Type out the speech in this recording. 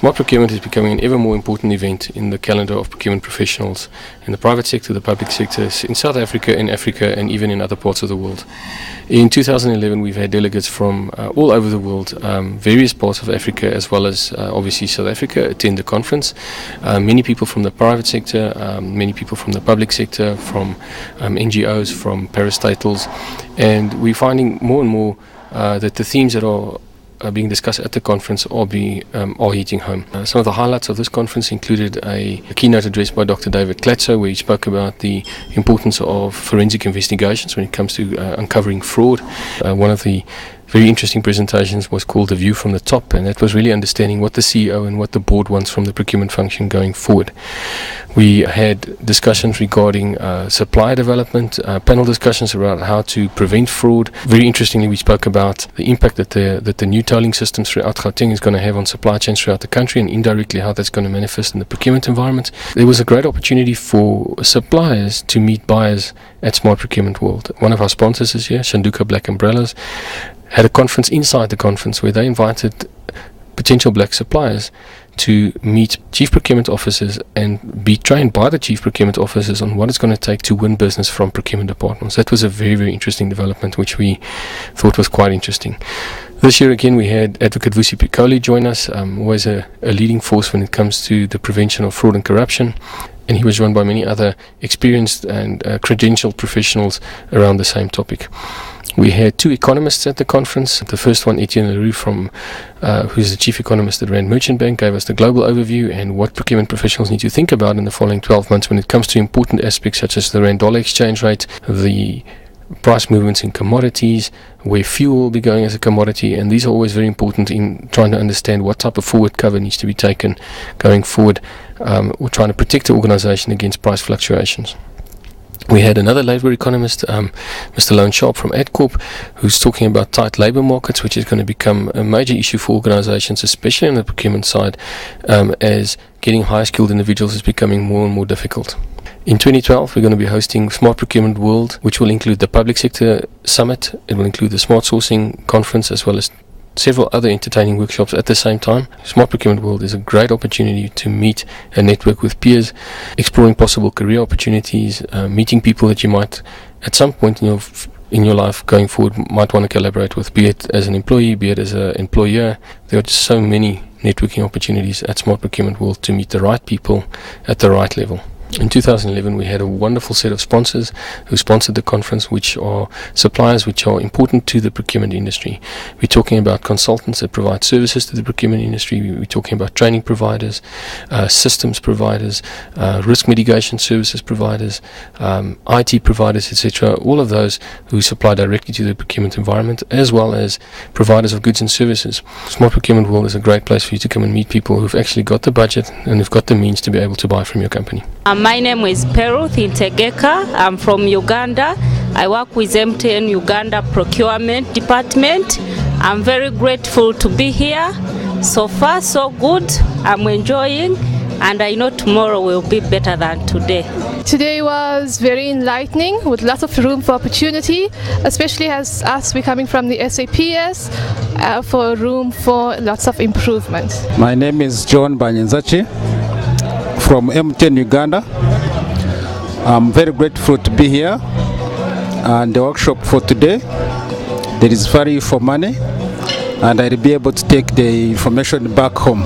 Smart procurement is becoming an ever more important event in the calendar of procurement professionals in the private sector, the public sectors, in South Africa, in Africa, and even in other parts of the world. In 2011, we've had delegates from all over the world, various parts of Africa, as well as obviously South Africa, attend the conference. Many people from the private sector, many people from the public sector, from NGOs, from parastatals, and we're finding more and more that the themes that are being discussed at the conference are hitting home. Some of the highlights of this conference included a keynote address by Dr. David Klatzo, where he spoke about the importance of forensic investigations when it comes to uncovering fraud. One of the very interesting presentations was called The View from the Top, and that was really understanding what the CEO and what the board wants from the procurement function going forward. We had discussions regarding supply development, panel discussions about how to prevent fraud. Very interestingly, we spoke about the impact that the new tolling systems throughout Gauteng is going to have on supply chains throughout the country, and indirectly how that's going to manifest in the procurement environment. There was a great opportunity for suppliers to meet buyers at Smart Procurement World. One of our sponsors is here, Shanduka Black Umbrellas, had a conference inside the conference where they invited potential black suppliers to meet chief procurement officers and be trained by the chief procurement officers on what it's going to take to win business from procurement departments. That was a very, very interesting development, which we thought was quite interesting. This year again, we had Advocate Vusi Piccoli join us, always a leading force when it comes to the prevention of fraud and corruption. And he was joined by many other experienced and credentialed professionals around the same topic. We had two economists at the conference. The first one, Etienne Leroux, who's the chief economist at Rand Merchant Bank, gave us the global overview and what procurement professionals need to think about in the following 12 months when it comes to important aspects such as the Rand-dollar exchange rate, the price movements in commodities, where fuel will be going as a commodity, and these are always very important in trying to understand what type of forward cover needs to be taken going forward, or trying to protect the organization against price fluctuations. We had another labour economist, Mr. Lone Sharp from AdCorp, who's talking about tight labour markets, which is going to become a major issue for organisations, especially on the procurement side, as getting high skilled individuals is becoming more and more difficult. In 2012, we're going to be hosting Smart Procurement World, which will include the Public Sector Summit. It will include the Smart Sourcing Conference, as well as several other entertaining workshops at the same time. Smart Procurement World is a great opportunity to meet and network with peers, exploring possible career opportunities, meeting people that you might, at some point in your life going forward, might want to collaborate with, be it as an employee, be it as an employer. There are just so many networking opportunities at Smart Procurement World to meet the right people at the right level. In 2011, we had a wonderful set of sponsors who sponsored the conference, which are suppliers which are important to the procurement industry. We're talking about consultants that provide services to the procurement industry. We're talking about training providers, systems providers, risk mitigation services providers, IT providers, etc. All of those who supply directly to the procurement environment, as well as providers of goods and services. Smart Procurement World is a great place for you to come and meet people who've actually got the budget and who've got the means to be able to buy from your company. My name is Peruth Integeka. I'm from Uganda. I work with MTN Uganda Procurement Department. I'm very grateful to be here. So far, so good. I'm enjoying, and I know tomorrow will be better than today. Today was very enlightening, with lots of room for opportunity, especially as us, we're coming from the SAPS, for room for lots of improvement. My name is John Banyenzachi from MTN Uganda. I'm very grateful to be here, and the workshop for today, there is value for money, and I'll be able to take the information back home.